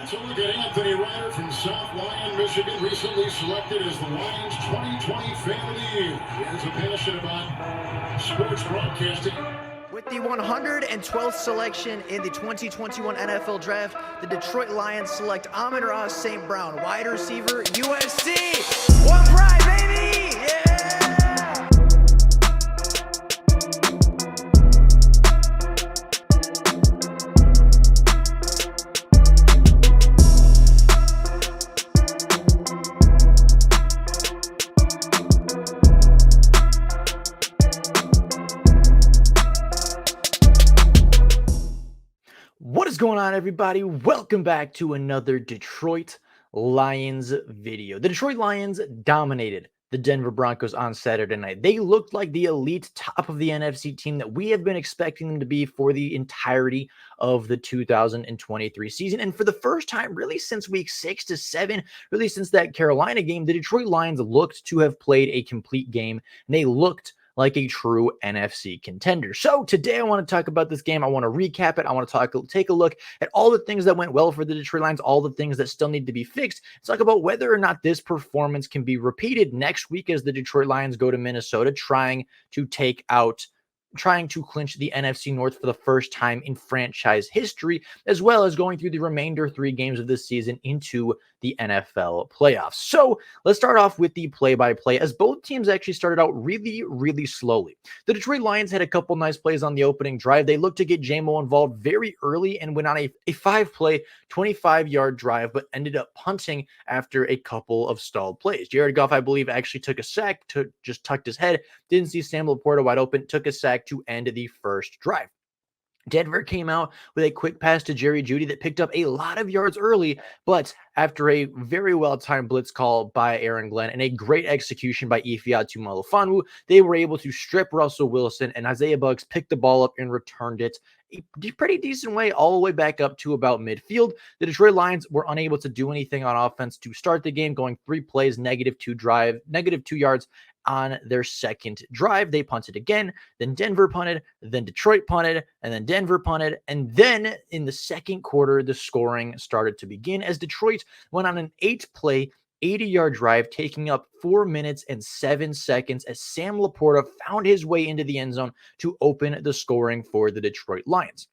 So look at Anthony Ryder from South Lyon, Michigan, recently selected as the Lions 2020 Fan of the Year. He has a passion about sports broadcasting. With the 112th selection in the 2021 NFL Draft, the Detroit Lions select Amon-Ra St. Brown, wide receiver, USC. One pride, baby! Yeah! What is going on, everybody? Welcome back to another Detroit Lions video. The Detroit Lions dominated the Denver Broncos on Saturday night. They looked like the elite top of the NFC team that we have been expecting them to be for the entirety of the 2023 season. And for the first time, really since week 6 to 7, really since that Carolina game, the Detroit Lions looked to have played a complete game, and they looked like a true NFC contender. So today I want to talk about this game. I want to recap it. I want to take a look at all the things that went well for the Detroit Lions, all the things that still need to be fixed. Let's talk about whether or not this performance can be repeated next week as the Detroit Lions go to Minnesota, trying to clinch the NFC North for the first time in franchise history, as well as going through the remainder 3 games of this season into the NFL playoffs. So let's start off with the play-by-play, as both teams actually started out really, really slowly. The Detroit Lions had a couple nice plays on the opening drive. They looked to get JMO involved very early and went on a 5-play, 25-yard drive, but ended up punting after a couple of stalled plays. Jared Goff, I believe, actually took a sack, just tucked his head, didn't see Sam Laporta wide open, took a sack to end the first drive. Denver came out with a quick pass to Jerry Jeudy that picked up a lot of yards early, but after a very well-timed blitz call by Aaron Glenn and a great execution by Ifeatu Melifonwu, they were able to strip Russell Wilson, and Isaiah Buggs picked the ball up and returned it a pretty decent way all the way back up to about midfield. The Detroit Lions were unable to do anything on offense to start the game, going 3 plays, -2 yards on their second drive. They punted again, then Denver punted, then Detroit punted, and then Denver punted. And then in the second quarter, the scoring started to begin as Detroit went on an 8-play, 80-yard drive, taking up 4 minutes and 7 seconds as Sam Laporta found his way into the end zone to open the scoring for the Detroit Lions.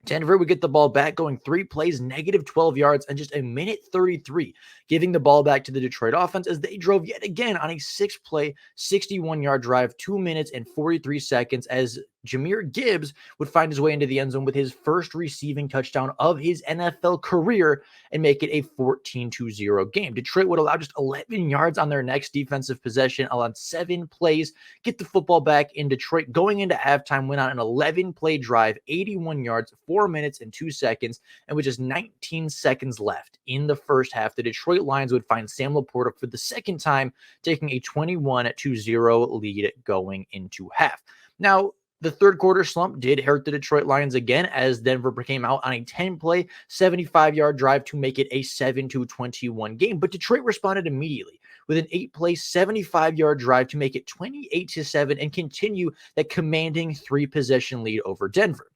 Denver would get the ball back, going 3 plays, -12 yards, and just a minute 33, giving the ball back to the Detroit offense as they drove yet again on a 6-play, 61-yard drive, 2 minutes and 43 seconds as Jahmyr Gibbs would find his way into the end zone with his first receiving touchdown of his NFL career and make it a 14-0 game. Detroit would allow just 11 yards on their next defensive possession on 7 plays, get the football back in Detroit. Going into halftime, went on an 11-play drive, 81 yards, 4 minutes and 2 seconds, and with just 19 seconds left in the first half, the Detroit Lions would find Sam Laporta for the second time, taking a 21-0 lead going into half. Now, the third quarter slump did hurt the Detroit Lions again as Denver came out on a 10-play, 75-yard drive to make it a 7-21 game. But Detroit responded immediately with an 8-play, 75-yard drive to make it 28-7 and continue that commanding 3-possession lead over Denver.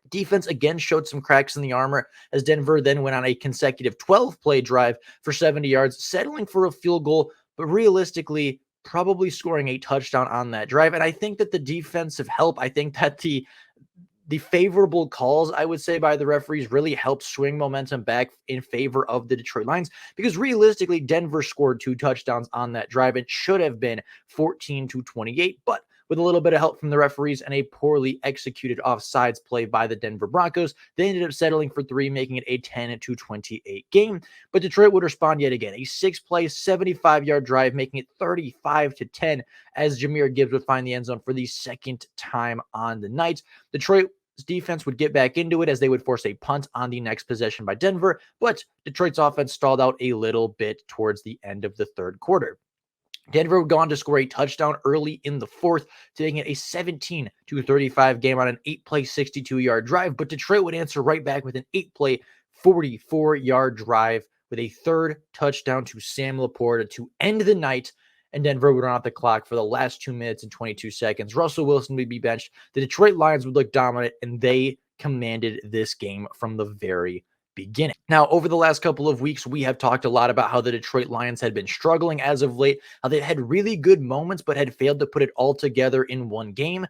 Defense again showed some cracks in the armor as Denver then went on a consecutive 12-play drive for 70 yards, settling for a field goal, but realistically probably scoring a touchdown on that drive. And I think that the defensive help, I think that the favorable calls, I would say, by the referees really helped swing momentum back in favor of the Detroit Lions, because realistically, Denver scored 2 touchdowns on that drive. It should have been 14-28, but with a little bit of help from the referees and a poorly executed offsides play by the Denver Broncos, they ended up settling for 3, making it a 10-28 game. But Detroit would respond yet again, a 6-play, 75-yard drive, making it 35-10 as Jahmyr Gibbs would find the end zone for the second time on the night. Detroit's defense would get back into it as they would force a punt on the next possession by Denver, but Detroit's offense stalled out a little bit towards the end of the third quarter. Denver would go on to score a touchdown early in the fourth, taking it a 17-35 game on an 8-play, 62-yard drive. But Detroit would answer right back with an 8-play, 44-yard drive with a third touchdown to Sam Laporta to end the night. And Denver would run out the clock for the last 2 minutes and 22 seconds. Russell Wilson would be benched. The Detroit Lions would look dominant, and they commanded this game from the very beginning. Now, over the last couple of weeks, we have talked a lot about how the Detroit Lions had been struggling as of late, how they had really good moments, but had failed to put it all together in one game.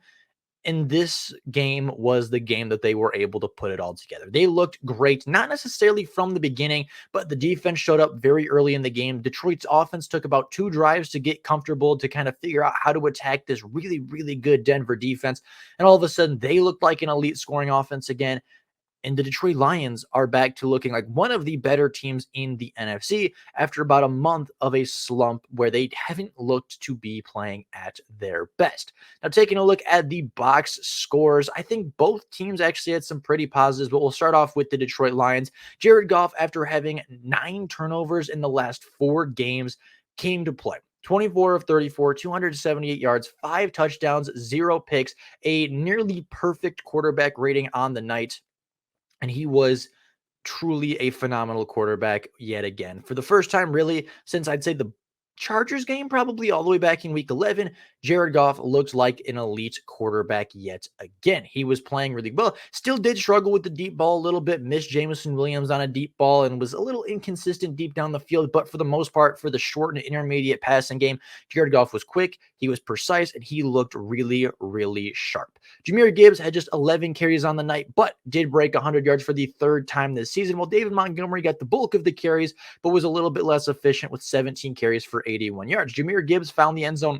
And this game was the game that they were able to put it all together. They looked great, not necessarily from the beginning, but the defense showed up very early in the game. Detroit's offense took about 2 drives to get comfortable, to kind of figure out how to attack this really, really good Denver defense. And all of a sudden, they looked like an elite scoring offense again. And the Detroit Lions are back to looking like one of the better teams in the NFC after about a month of a slump where they haven't looked to be playing at their best. Now, taking a look at the box scores, I think both teams actually had some pretty positives, but we'll start off with the Detroit Lions. Jared Goff, after having 9 turnovers in the last 4 games, came to play. 24 of 34, 278 yards, 5 touchdowns, 0 picks, a nearly perfect quarterback rating on the night. And he was truly a phenomenal quarterback yet again. For the first time, really, since I'd say the Chargers game, probably all the way back in week 11, Jared Goff looked like an elite quarterback yet again. He was playing really well. Still did struggle with the deep ball a little bit, missed Jameson Williams on a deep ball, and was a little inconsistent deep down the field. But for the most part, for the short and intermediate passing game, Jared Goff was quick, he was precise, and he looked really, really sharp. Jahmyr Gibbs had just 11 carries on the night, but did break 100 yards for the 3rd time this season, while David Montgomery got the bulk of the carries, but was a little bit less efficient with 17 carries for 81 yards. Jahmyr Gibbs found the end zone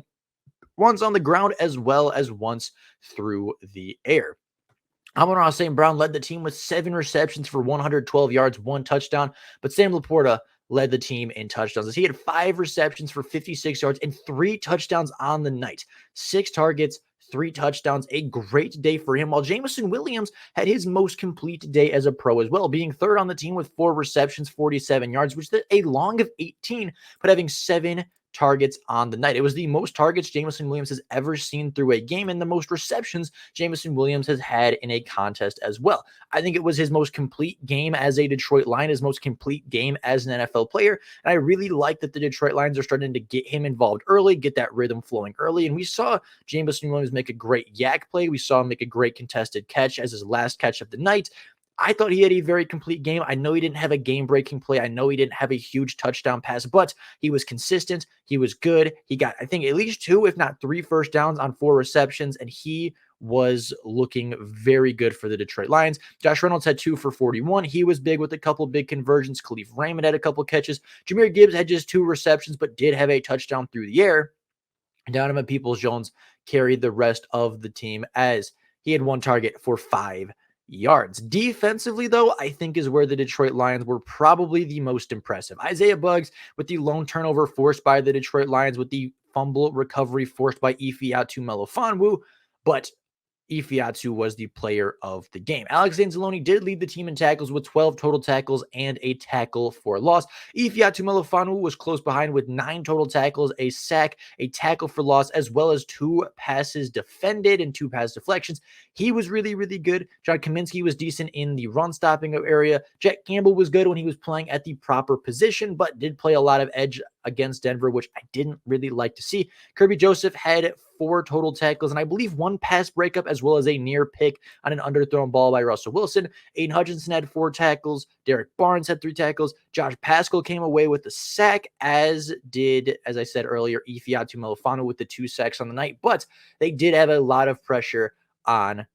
once on the ground as well as once through the air. Amon-Ra St. Brown led the team with 7 receptions for 112 yards, 1 touchdown, but Sam Laporta led the team in touchdowns as he had 5 receptions for 56 yards and 3 touchdowns on the night. 6 targets, 3 touchdowns, a great day for him, while Jameson Williams had his most complete day as a pro as well, being 3rd on the team with 4 receptions, 47 yards, which is a long of 18, but having 7 targets on the night. It was the most targets Jameson Williams has ever seen through a game and the most receptions Jameson Williams has had in a contest as well. I think it was his most complete game as a Detroit Lion, his most complete game as an NFL player. And I really like that the Detroit Lions are starting to get him involved early, get that rhythm flowing early. And we saw Jameson Williams make a great yak play. We saw him make a great contested catch as his last catch of the night. I thought he had a very complete game. I know he didn't have a game-breaking play. I know he didn't have a huge touchdown pass, but he was consistent. He was good. He got, I think, at least 2, if not 3 first downs on 4 receptions, and he was looking very good for the Detroit Lions. Josh Reynolds had 2 for 41. He was big with a couple big conversions. Khalif Raymond had a couple catches. Jahmyr Gibbs had just 2 receptions, but did have a touchdown through the air. Donovan Peoples-Jones carried the rest of the team as he had 1 target for 5 yards. Defensively, though, I think is where the Detroit Lions were probably the most impressive. Isaiah Buggs with the lone turnover forced by the Detroit Lions, with the fumble recovery forced by Ifeatu Melifonwu, but Ifeatu was the player of the game. Alex Anzalone did lead the team in tackles with 12 total tackles and a tackle for loss. Ifeatu Melifonwu was close behind with 9 total tackles, a sack, a tackle for loss, as well as 2 passes defended and 2 pass deflections. He was really, really good. John Kaminsky was decent in the run stopping area. Jack Campbell was good when he was playing at the proper position, but did play a lot of edge against Denver, which I didn't really like to see. Kirby Joseph had 4 total tackles, and I believe 1 pass breakup, as well as a near pick on an underthrown ball by Russell Wilson. Aiden Hutchinson had 4 tackles. Derek Barnes had 3 tackles. Josh Paschal came away with the sack, as did, as I said earlier, Ifeatu Melifonwu with the 2 sacks on the night. But they did have a lot of pressure on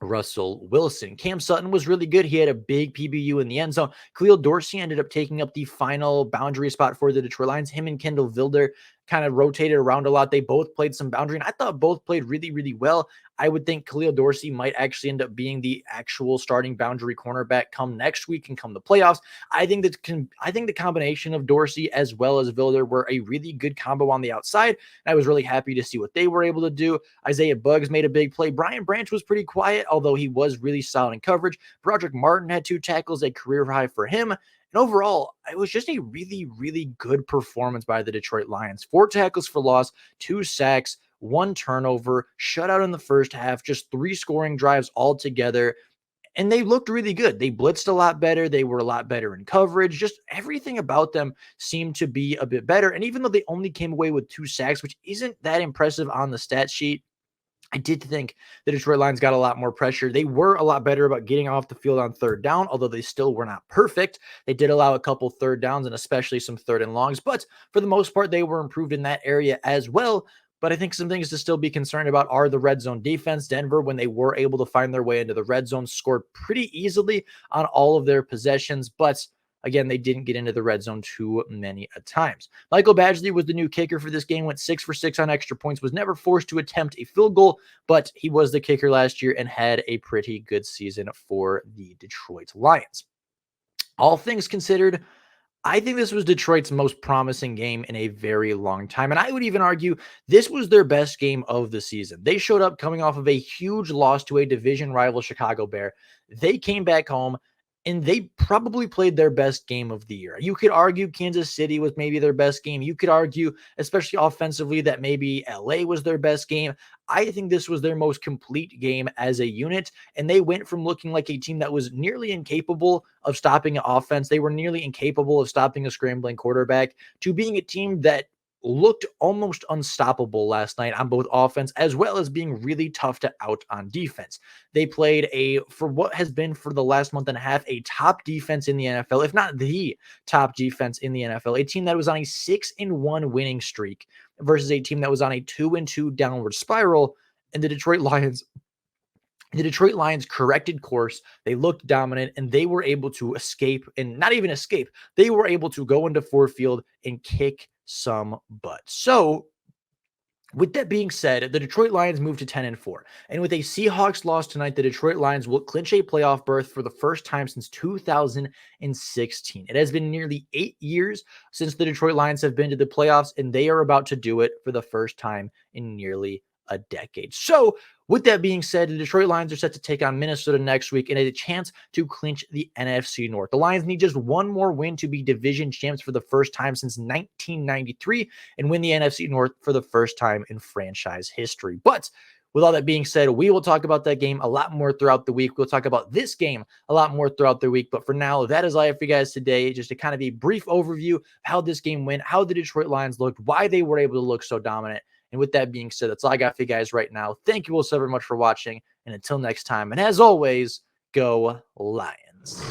Russell Wilson. Cam Sutton was really good. He had a big PBU in the end zone. Khalil Dorsey ended up taking up the final boundary spot for the Detroit Lions. Him and Kendall Vilder kind of rotated around a lot. They both played some boundary, and I thought both played really, really well. I would think Khalil Dorsey might actually end up being the actual starting boundary cornerback come next week and come the playoffs. I think the combination of Dorsey as well as Vilder were a really good combo on the outside, and I was really happy to see what they were able to do. Isaiah Buggs made a big play. Brian Branch was pretty quiet, although he was really solid in coverage. Broderick Martin had 2 tackles, a career high for him. And overall, it was just a really, really good performance by the Detroit Lions. 4 tackles for loss, 2 sacks, 1 turnover, shutout in the first half, just 3 scoring drives altogether. And they looked really good. They blitzed a lot better. They were a lot better in coverage. Just everything about them seemed to be a bit better. And even though they only came away with 2 sacks, which isn't that impressive on the stat sheet, I did think the Detroit Lions got a lot more pressure. They were a lot better about getting off the field on third down, although they still were not perfect. They did allow a couple third downs and especially some third and longs, but for the most part, they were improved in that area as well. But I think some things to still be concerned about are the red zone defense. Denver, when they were able to find their way into the red zone, scored pretty easily on all of their possessions, but again, they didn't get into the red zone too many times. Michael Badgley was the new kicker for this game, went 6 for 6 on extra points, was never forced to attempt a field goal, but he was the kicker last year and had a pretty good season for the Detroit Lions. All things considered, I think this was Detroit's most promising game in a very long time. And I would even argue this was their best game of the season. They showed up coming off of a huge loss to a division rival Chicago Bear. They came back home and they probably played their best game of the year. You could argue Kansas City was maybe their best game. You could argue, especially offensively, that maybe LA was their best game. I think this was their most complete game as a unit, and they went from looking like a team that was nearly incapable of stopping an offense, they were nearly incapable of stopping a scrambling quarterback, to being a team that looked almost unstoppable last night on both offense as well as being really tough to out on defense. They played for what has been for the last month and a half, a top defense in the NFL, if not the top defense in the NFL, a team that was on a 6-1 winning streak versus a team that was on a 2-2 downward spiral. And the Detroit Lions corrected course. They looked dominant and they were able to escape, and not even escape. They were able to go into Ford Field and kick some butt. So with that being said, the Detroit Lions moved to 10-4. And with a Seahawks loss tonight, the Detroit Lions will clinch a playoff berth for the first time since 2016. It has been nearly 8 years since the Detroit Lions have been to the playoffs, and they are about to do it for the first time in nearly a decade. So with that being said, the Detroit Lions are set to take on Minnesota next week and a chance to clinch the NFC North. The Lions need just one more win to be division champs for the first time since 1993 and win the NFC North for the first time in franchise history. But with all that being said, we will talk about that game a lot more throughout the week. We'll talk about this game a lot more throughout the week. But for now, that is all I have for you guys today. Just a kind of a brief overview of how this game went, how the Detroit Lions looked, why they were able to look so dominant. And with that being said, that's all I got for you guys right now. Thank you all so very much for watching. And until next time, and as always, go Lions.